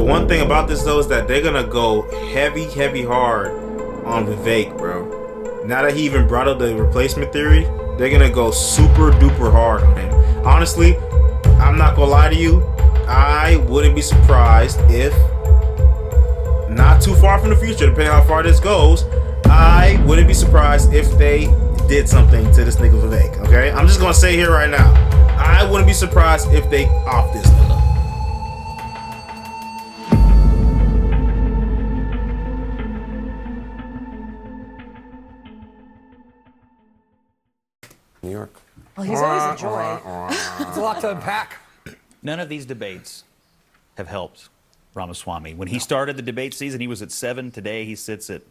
one thing about this though is that they're gonna go heavy hard on Vivek, bro. Now that he even brought up the replacement theory, they're gonna go super duper hard on him. Honestly, I'm not gonna lie to you. I wouldn't be surprised if, not too far from the future, depending how far this goes, I wouldn't be surprised if they did something to this nigga Vivek. Okay, I'm just gonna say here right now, I wouldn't be surprised if they off this nigga. New York. Well, he's always a joy. It's a lot to unpack. None of these debates have helped Ramaswamy. When he started the debate season, he was at 7. Today, he sits at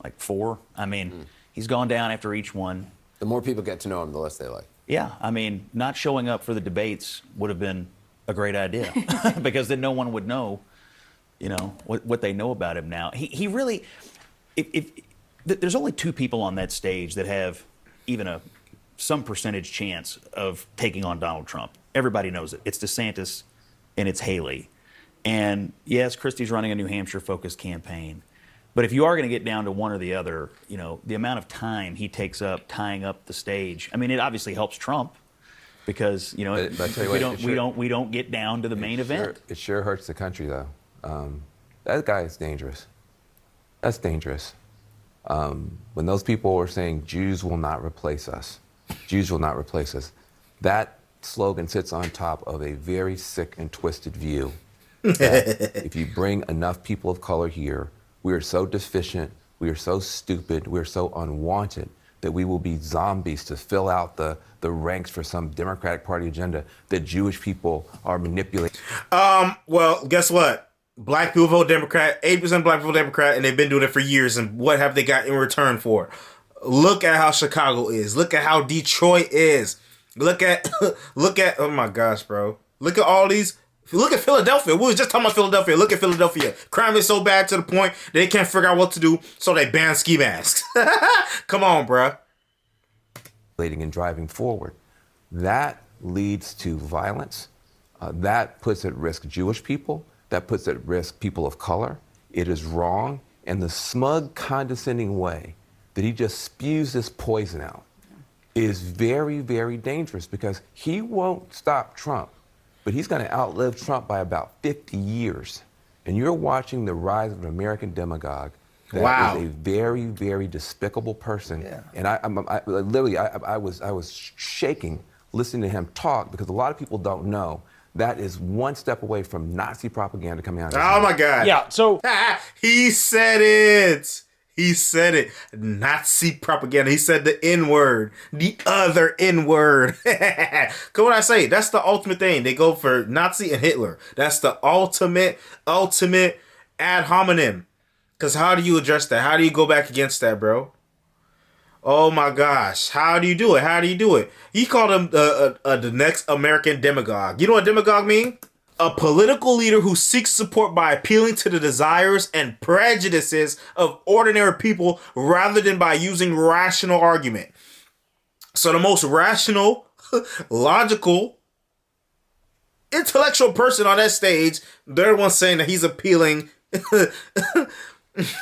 like 4. I mean, he's gone down after each one. The more people get to know him, the less they like. Yeah, I mean, not showing up for the debates would have been a great idea because then no one would know, you know, what they know about him now. He really, there's only 2 people on that stage that have even some percentage chance of taking on Donald Trump. Everybody knows it. It's DeSantis and it's Haley. And yes, Christie's running a New Hampshire-focused campaign. But if you are going to get down to one or the other, you know, the amount of time he takes up tying up the stage, I mean, it obviously helps Trump because, you know, we don't get down to the main event. It sure hurts the country, though. That guy is dangerous. That's dangerous. When those people were saying Jews will not replace us, Jews will not replace us, that slogan sits on top of a very sick and twisted view that if you bring enough people of color here, we are so deficient, we are so stupid, we are so unwanted that we will be zombies to fill out the ranks for some Democratic Party agenda that Jewish people are manipulating. Well, guess what? Black people vote Democrat, 80% black people Democrat, and they've been doing it for years. And what have they got in return for? Look at how Chicago is. Look at how Detroit is. Look at, oh my gosh, bro. Look at all these. Look at Philadelphia. We was just talking about Philadelphia. Look at Philadelphia. Crime is so bad to the point they can't figure out what to do, so they ban ski masks. Come on, bruh. And driving forward. That leads to violence. That puts at risk Jewish people. That puts at risk people of color. It is wrong. And the smug, condescending way that he just spews this poison out is very, very dangerous because he won't stop Trump, but he's going to outlive Trump by about 50 years. And you're watching the rise of an American demagogue that is a very, very despicable person. Yeah. And I literally was shaking listening to him talk because a lot of people don't know that is one step away from Nazi propaganda coming out of his mouth. My God. Yeah, so he said it. He said it. Nazi propaganda. He said the N-word. The other N-word. Come on, I say, that's the ultimate thing. They go for Nazi and Hitler. That's the ultimate ad hominem. Because how do you address that? How do you go back against that, bro? Oh my gosh. How do you do it? How do you do it? He called him the next American demagogue. You know what demagogue mean? A political leader who seeks support by appealing to the desires and prejudices of ordinary people rather than by using rational argument. So the most rational, logical, intellectual person on that stage, they're the one saying that he's appealing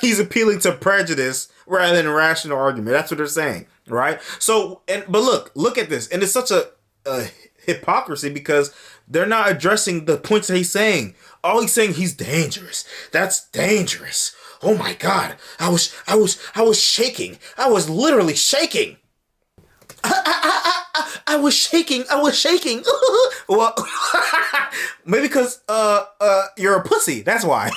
he's appealing to prejudice rather than rational argument. That's what they're saying, right? So, but look at this. And it's such a hypocrisy because they're not addressing the points that he's saying. All he's saying, he's dangerous. That's dangerous. Oh my God. I was shaking. I was literally shaking. I was shaking. Well, maybe because you're a pussy. That's why.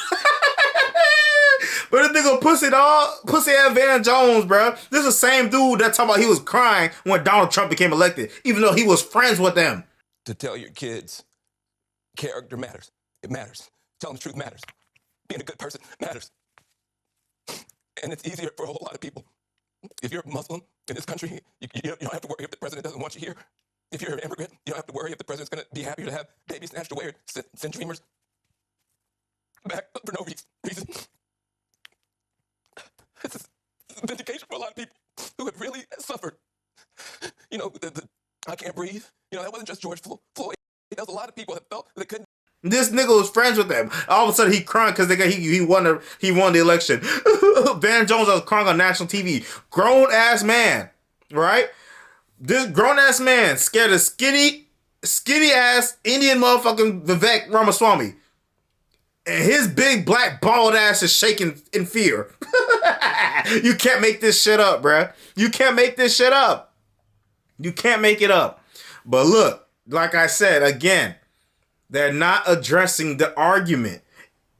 But this nigga pussy ass Van Jones, bro. This is the same dude that talking about he was crying when Donald Trump became elected, even though he was friends with them. To tell your kids, character matters. It matters. Telling the truth matters. Being a good person matters. And it's easier for a whole lot of people. If you're a Muslim in this country, you don't have to worry if the president doesn't want you here. If you're an immigrant, you don't have to worry if the president's going to be happier to have babies snatched away or send dreamers back for no reason. This is vindication for a lot of people who have really suffered. You know, I can't breathe. You know, that wasn't just George Floyd. There was a lot of people that felt they couldn't. This nigga was friends with them. All of a sudden he crying because he won the election. Van Jones was crying on national TV. Grown ass man, right? This grown ass man scared of skinny ass Indian motherfucking Vivek Ramaswamy. And his big black bald ass is shaking in fear. You can't make this shit up, bruh. You can't make this shit up. You can't make it up. But look, like I said, again, they're not addressing the argument.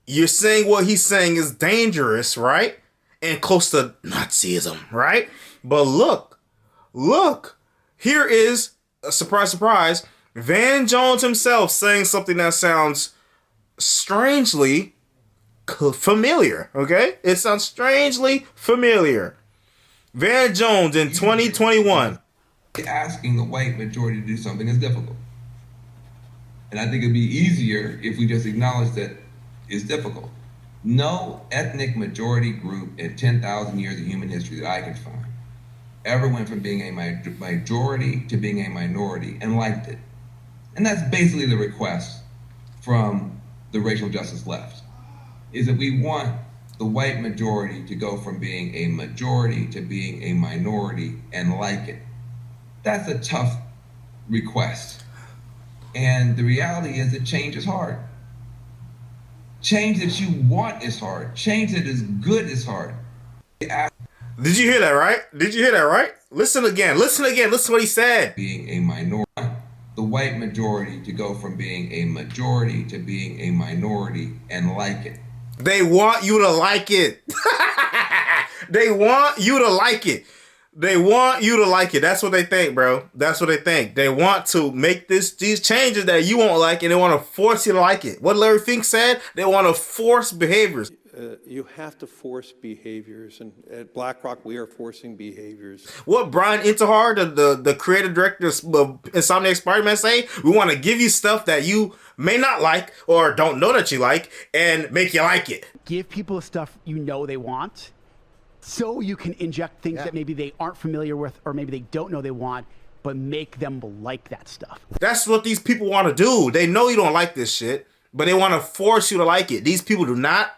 You're saying what he's saying is dangerous, right? And close to Nazism, right? But look. Here is, surprise, surprise, Van Jones himself saying something that sounds strangely familiar, okay? It sounds strangely familiar. Van Jones in 2021. Asking the white majority to do something is difficult. And I think it'd be easier if we just acknowledge that it's difficult. No ethnic majority group in 10,000 years of human history that I could find ever went from being a majority to being a minority and liked it. And that's basically the request from the racial justice left, is that we want the white majority to go from being a majority to being a minority and like it. That's a tough request. And the reality is that change is hard. Change that you want is hard. Change that is good is hard. Did you hear that right? Listen again. Listen to what he said. Being a minority, the white majority to go from being a majority to being a minority and like it. They want you to like it. They want you to like it. They want you to like it. That's what they think, bro. That's what they think. They want to make these changes that you won't like, and they want to force you to like it. What Larry Fink said, they want to force behaviors. You have to force behaviors, and at BlackRock, we are forcing behaviors. What Brian Intihar, the creative director of Insomniac Spider-Man, say? We want to give you stuff that you may not like or don't know that you like, and make you like it. Give people the stuff you know they want, so you can inject things that maybe they aren't familiar with or maybe they don't know they want, but make them like that stuff. That's what these people want to do. They know you don't like this shit, but they want to force you to like it. These people do not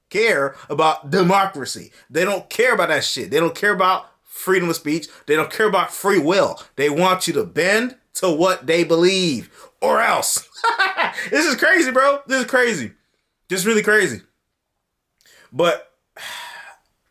care about democracy. They don't care about that shit. They don't care about freedom of speech. They don't care about free will. They want you to bend to what they believe, or else. This is crazy, bro. This is crazy. Just really crazy. But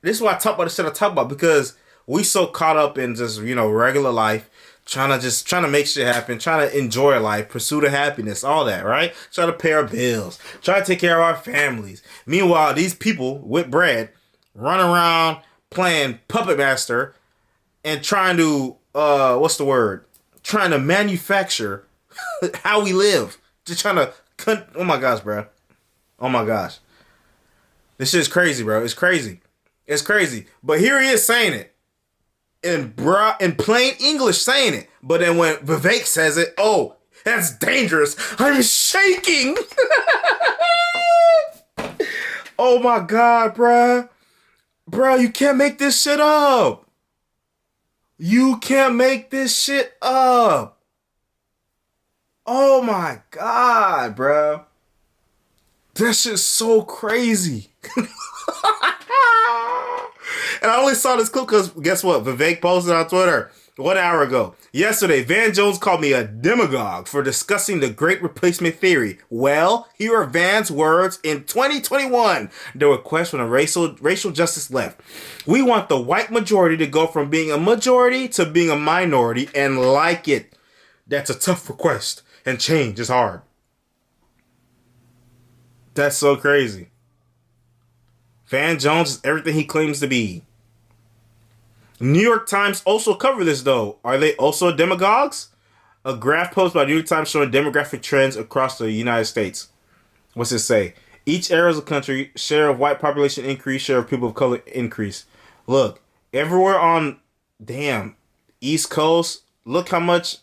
this is why I talk about the shit I talk about, because we so caught up in just, regular life, trying to make shit happen, trying to enjoy life, pursue the happiness, all that, right? Try to pay our bills, try to take care of our families. Meanwhile, these people with bread run around playing Puppet Master and trying to, trying to manufacture how we live. Just trying to, oh my gosh, bro. Oh my gosh. This shit is crazy, bro. It's crazy. It's crazy. But here he is saying it. In plain English saying it. But then when Vivek says it, oh, that's dangerous. I'm shaking. Oh my God, bruh. Bruh, you can't make this shit up. You can't make this shit up. Oh my God, bruh. That shit's so crazy. And I only saw this clip because guess what? Vivek posted on Twitter 1 hour ago. Yesterday, Van Jones called me a demagogue for discussing the Great Replacement Theory. Well, here are Van's words in 2021. The request from the racial justice left. We want the white majority to go from being a majority to being a minority and like it. That's a tough request, and change is hard. That's so crazy. Van Jones is everything he claims to be. New York Times also covered this, though. Are they also demagogues? A graph posted by New York Times showing demographic trends across the United States. What's it say? Each area of the country, share of white population increase, share of people of color increase. Look, everywhere on, East Coast, look how much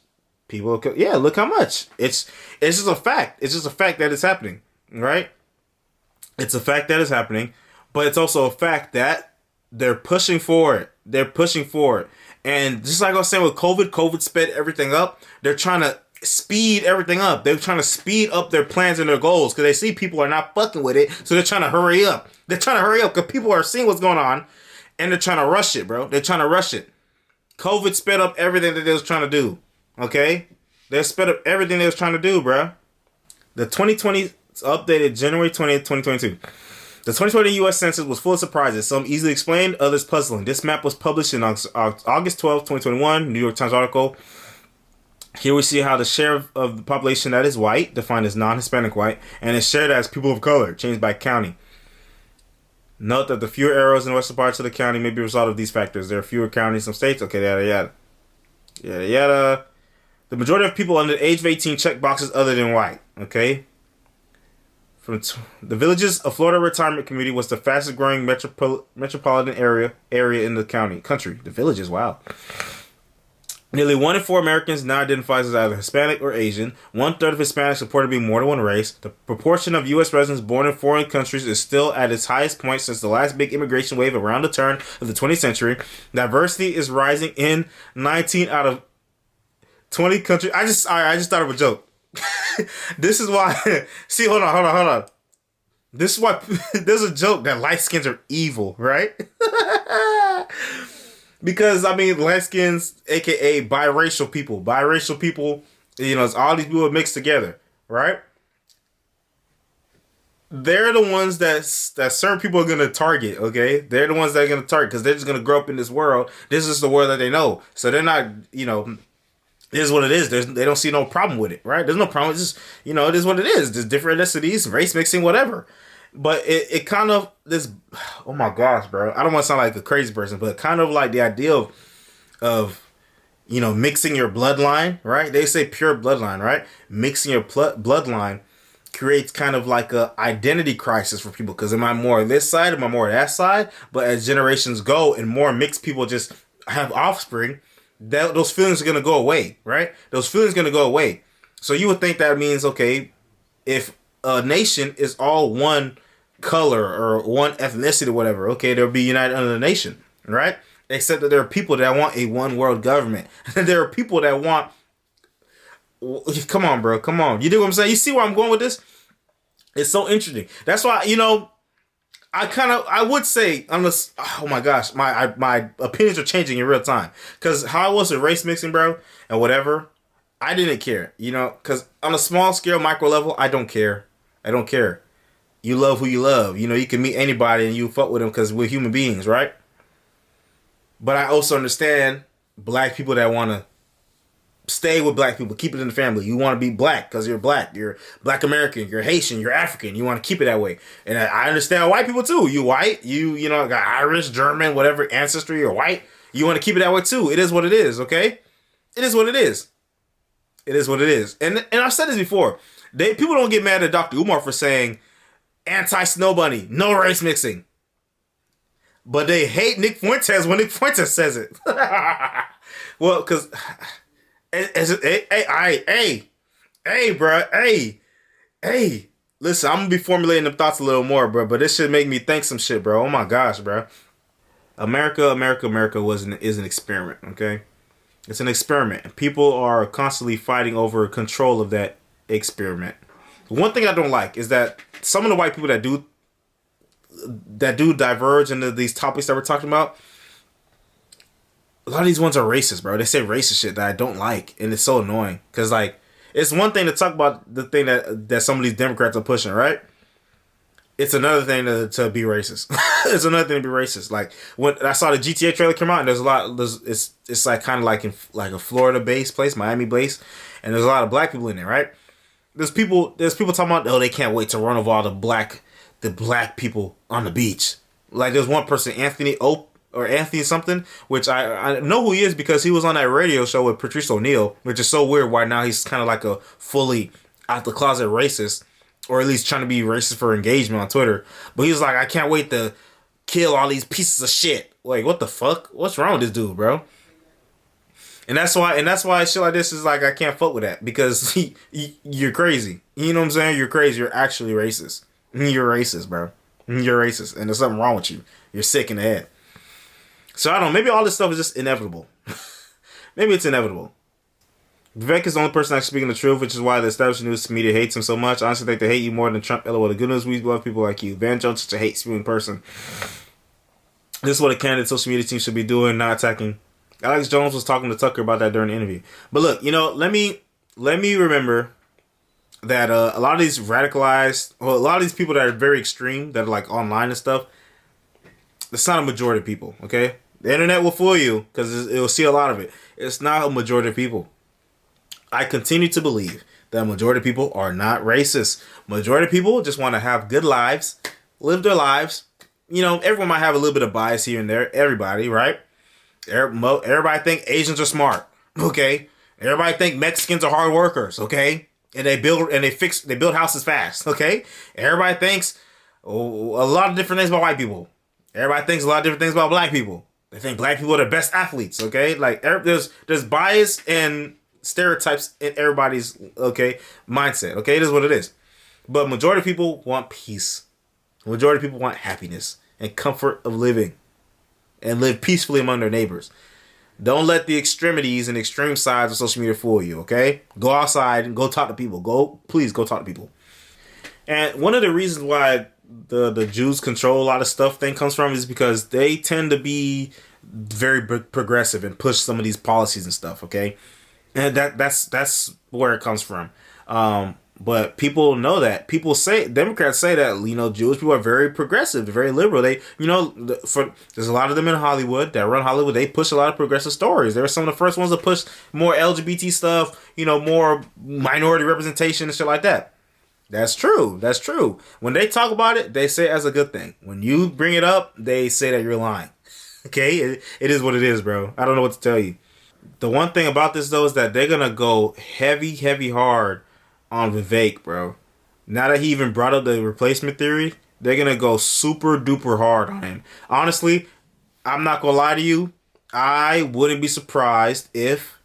people, look how much. It's just a fact. It's just a fact that it's happening, right? It's a fact that it's happening, but it's also a fact that they're pushing for it. They're pushing for it. And just like I was saying with COVID sped everything up. They're trying to speed everything up. They're trying to speed up their plans and their goals because they see people are not fucking with it, so they're trying to hurry up. They're trying to hurry up because people are seeing what's going on, and they're trying to rush it, bro. They're trying to rush it. COVID sped up everything that they was trying to do. Okay, they sped up everything they was trying to do, bro. The 2020 updated January 20th, 2022. The 2020 U.S. Census was full of surprises, some easily explained, others puzzling. This map was published in August 12th, 2021, New York Times article. Here we see how the share of the population that is white, defined as non-Hispanic white, and is shared as people of color, changed by county. Note that the fewer arrows in western parts of the county may be a result of these factors. There are fewer counties in some states. Okay, yada, yada. Yada, yada. The majority of people under the age of 18 check boxes other than white. Okay. The Villages of Florida Retirement Community was the fastest growing metropolitan area in the country. The Villages, wow. Nearly 1 in 4 Americans now identifies as either Hispanic or Asian. 1/3 of Hispanics report to be more than one race. The proportion of U.S. residents born in foreign countries is still at its highest point since the last big immigration wave around the turn of the 20th century. Diversity is rising in 19 out of 20 countries. I just thought of a joke. This is why. See, hold on. This is why there's a joke that light skins are evil, right? Because I mean, light skins, aka biracial people, you know, it's all these people mixed together, right? They're the ones that certain people are gonna target. Okay, they're the ones that are gonna target because they're just gonna grow up in this world. This is the world that they know, so they're not, you know. It is what it is. They don't see no problem with it, right? There's no problem. It's just, you know, it is what it is. There's different ethnicities, race mixing, whatever. But it kind of, this, oh my gosh, bro. I don't want to sound like a crazy person, but kind of like the idea of you know, mixing your bloodline, right? They say pure bloodline, right? Mixing your bloodline creates kind of like a identity crisis for people. Because am I more on this side? Am I more on that side? But as generations go and more mixed people just have offspring, those feelings are going to go away, right? Those feelings are going to go away. So you would think that means, okay, if a nation is all one color or one ethnicity or whatever, okay, they'll be united under the nation, right? Except that there are people that want a one world government. There are people that want, come on, bro, come on. You do what I'm saying? You see where I'm going with this? It's so interesting. That's why, you know, I would say, unless, oh my gosh, my opinions are changing in real time. Because how I was with race mixing, bro, and whatever, I didn't care, you know, because on a small scale, micro level, I don't care. I don't care. You love who you love. You know, you can meet anybody and you fuck with them because we're human beings, right? But I also understand black people that want to stay with black people, keep it in the family. You want to be black because you're black. You're Black American. You're Haitian. You're African. You want to keep it that way. And I understand white people too. You white. You know, got Irish, German, whatever ancestry. You're white. You want to keep it that way too. It is what it is. Okay, it is what it is. It is what it is. And I've said this before. People don't get mad at Dr. Umar for saying anti-snow bunny, no race mixing. But they hate Nick Fuentes when Nick Fuentes says it. Well, because hey, bro, hey. Listen, I'm gonna be formulating the thoughts a little more, bro. But this should make me think some shit, bro. Oh my gosh, bro. America is an experiment. Okay, it's an experiment. People are constantly fighting over control of that experiment. One thing I don't like is that some of the white people that do diverge into these topics that we're talking about, a lot of these ones are racist, bro. They say racist shit that I don't like, and it's so annoying. Because, like, it's one thing to talk about the thing that some of these Democrats are pushing, right? It's another thing to be racist. It's another thing to be racist. Like, when I saw the GTA trailer come out, and it's like kind of like in like a Florida-based place, Miami-based, and there's a lot of black people in there, right? There's people talking about, oh, they can't wait to run over all the black people on the beach. Like, there's one person, Anthony something, which I know who he is because he was on that radio show with Patrice O'Neal, which is so weird why now he's kind of like a fully out the closet racist, or at least trying to be racist for engagement on Twitter. But he's like, I can't wait to kill all these pieces of shit. Like, what the fuck? What's wrong with this dude, bro? And that's why shit like this is like, I can't fuck with that, because you're crazy. You know what I'm saying? You're crazy. You're actually racist. You're racist, bro. You're racist, and there's something wrong with you. You're sick in the head. So I don't know. Maybe all this stuff is just inevitable. Maybe it's inevitable. Vivek is the only person actually speaking the truth, which is why the established news media hates him so much. I honestly think they hate you more than Trump. LOL. The good news, we love people like you. Van Jones is such a hate-spewing person. This is what a candidate social media team should be doing, not attacking. Alex Jones was talking to Tucker about that during the interview. But look, let me remember that a lot of these radicalized, a lot of these people that are very extreme, that are like online and stuff, it's not a majority of people, okay? The internet will fool you because it will see a lot of it. It's not a majority of people. I continue to believe that a majority of people are not racist. Majority of people just want to have good lives, live their lives. Everyone might have a little bit of bias here and there. Everybody, right? Everybody think Asians are smart, okay? Everybody think Mexicans are hard workers, okay? And they build houses fast, okay? Everybody thinks a lot of different things about white people. Everybody thinks a lot of different things about black people. They think black people are the best athletes, okay? Like there's bias and stereotypes in everybody's mindset, okay? It is what it is. But majority of people want peace. Majority of people want happiness and comfort of living and live peacefully among their neighbors. Don't let the extremities and extreme sides of social media fool you, okay? Go outside and go talk to people. Please go talk to people. And one of the reasons why the Jews control a lot of stuff thing comes from is because they tend to be very progressive and push some of these policies and stuff, okay? And that's where it comes from. But people know that. Democrats say that, Jewish people are very progressive, very liberal. They, there's a lot of them in Hollywood that run Hollywood. They push a lot of progressive stories. They were some of the first ones to push more LGBT stuff, more minority representation and shit like that. That's true. That's true. When they talk about it, they say it as a good thing. When you bring it up, they say that you're lying. Okay? It is what it is, bro. I don't know what to tell you. The one thing about this, though, is that they're going to go heavy, heavy hard on Vivek, bro. Now that he even brought up the replacement theory, they're going to go super duper hard on him. Honestly, I'm not going to lie to you. I wouldn't be surprised if,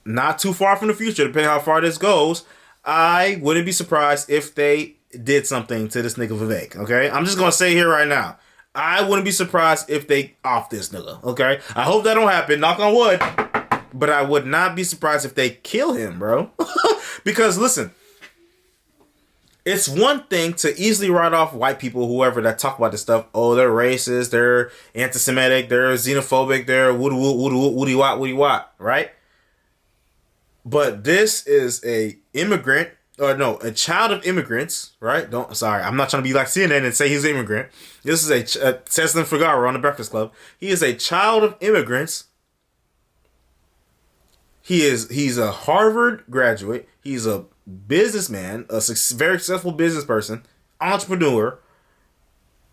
not too far from the future, depending how far this goes, I wouldn't be surprised if they did something to this nigga Vivek, okay? I'm just going to say here right now. I wouldn't be surprised if they off this nigga, okay? I hope that don't happen, knock on wood. But I would not be surprised if they kill him, bro. Because, listen, it's one thing to easily write off white people, whoever, that talk about this stuff. Oh, they're racist, they're anti-Semitic, they're xenophobic, they're woody wat, right? But this is a child of immigrants, right? I'm not trying to be like CNN and say he's an immigrant. This is Cesar Figueroa on the Breakfast Club. He is a child of immigrants. He's a Harvard graduate. He's a businessman, a very successful business person, entrepreneur,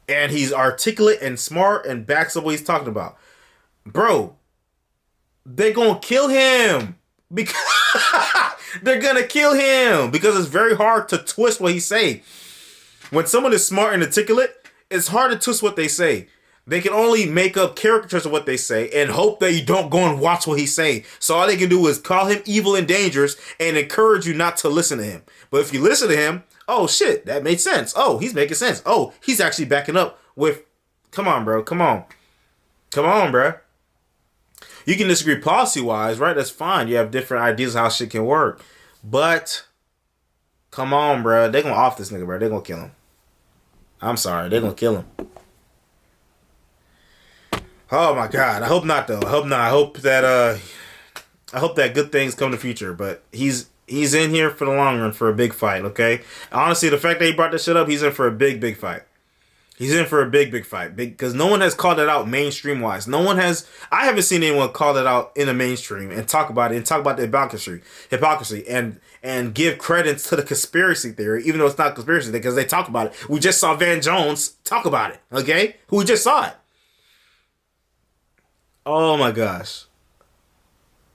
and he's articulate and smart and backs up what he's talking about. Bro, they're gonna kill him because they're gonna kill him because it's very hard to twist what he say. When someone is smart and articulate, it's hard to twist what they say. They can only make up caricatures of what they say and hope that you don't go and watch what he say. So all they can do is call him evil and dangerous and encourage you not to listen to him. But if you listen to him, oh shit, that made sense. Oh, he's making sense. Oh, he's actually backing up with, come on, bro. Come on, bro. You can disagree policy-wise, right? That's fine. You have different ideas how shit can work. But, come on, bro. They're going to off this nigga, bro. They're going to kill him. I'm sorry. They're going to kill him. Oh my God! I hope not though. I hope not. I hope that good things come in the future. But he's in here for the long run for a big fight. Okay. Honestly, the fact that he brought this shit up, he's in for a big fight. He's in for a big fight. Because no one has called it out mainstream wise. No one has. I haven't seen anyone call it out in the mainstream and talk about it and talk about the hypocrisy and give credence to the conspiracy theory, even though it's not conspiracy because they talk about it. We just saw Van Jones talk about it. Okay, we just saw it. Oh my gosh.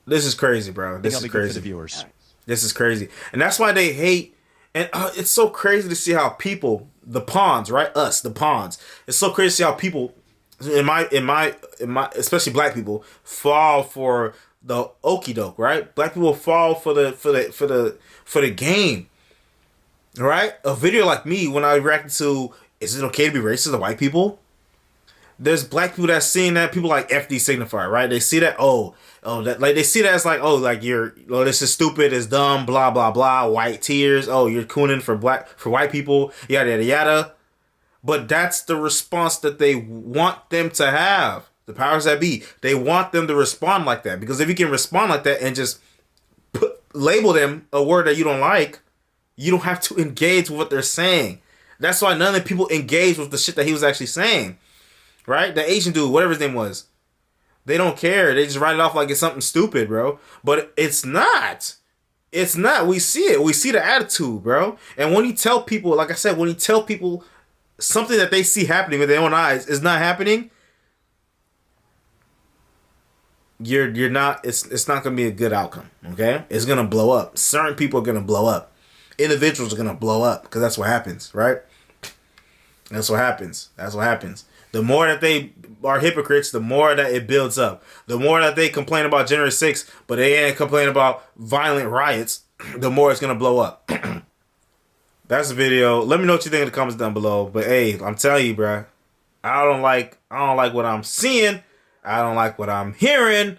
This is crazy, bro. This is crazy. For the viewers. This is crazy. And that's why they hate. And it's so crazy to see how people, the pawns, right? Us, the pawns. It's so crazy to see how people, in my, especially black people, fall for the okie doke, right? Black people fall for the game. Right? A video like me when I reacted to, is it okay to be racist to white people? there's black people that seeing that, people like FD Signifier, right? They see that, that, like, they see that as like, like, this is stupid, it's dumb, blah blah blah, white tears, you're cooning for white people, yada yada yada. But that's the response that they want them to have. The powers that be, they want them to respond like that, because if you can respond like that and just label them a word that you don't like, you don't have to engage with what they're saying. That's why none of the people engage with the shit that he was actually saying. Right? The Asian dude, whatever his name was. They don't care. They just write it off like it's something stupid, bro. But it's not. It's not. We see it. We see the attitude, bro. And when you tell people, like I said, when you tell people something that they see happening with their own eyes is not happening, you're not, it's not gonna be a good outcome. Okay? It's gonna blow up. Certain people are gonna blow up. Individuals are gonna blow up, because that's what happens, right? That's what happens. That's what happens. The more that they are hypocrites, the more that it builds up. The more that they complain about January 6th, but they ain't complaining about violent riots, the more it's going to blow up. That's the video. Let me know what you think in the comments down below. But hey, I'm telling you, bro, I don't like what I'm seeing. I don't like what I'm hearing.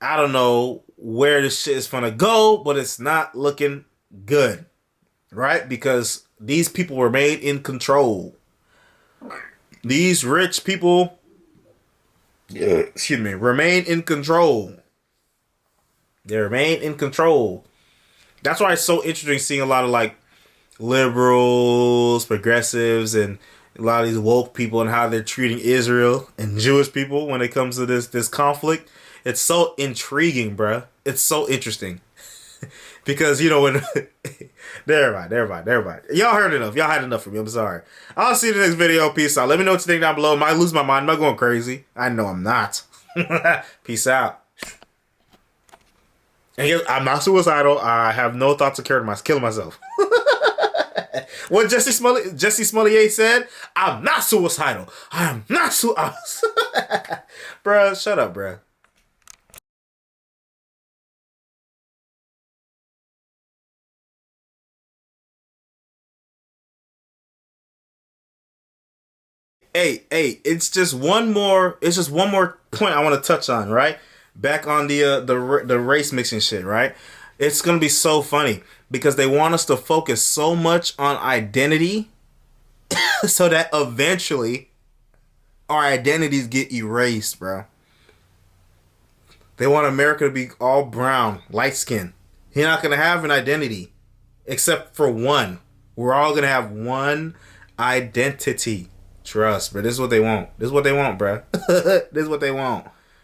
I don't know where this shit is going to go, but it's not looking good. Right? Because these people were made in control. These rich people, remain in control. They remain in control. That's why it's so interesting seeing a lot of like liberals, progressives, and a lot of these woke people and how they're treating Israel and Jewish people when it comes to this conflict. It's so intriguing, bruh. It's so interesting. Because, when... Never mind. Y'all heard enough. Y'all had enough from me. I'm sorry. I'll see you in the next video. Peace out. Let me know what you think down below. I might lose my mind. I'm not going crazy. I know I'm not. Peace out. And yes, I'm not suicidal. I have no thoughts of killing myself. What Jesse Smollett said, I'm not suicidal. I am not suicidal. Bruh, shut up, bruh. Hey, it's just one more point I want to touch on, right? Back on the race mixing shit, right? It's going to be so funny because they want us to focus so much on identity so that eventually our identities get erased, bro. They want America to be all brown, light skin. You're not going to have an identity except for one. We're all going to have one identity. Trust, bro. This is what they want. This is what they want, bro. This is what they want.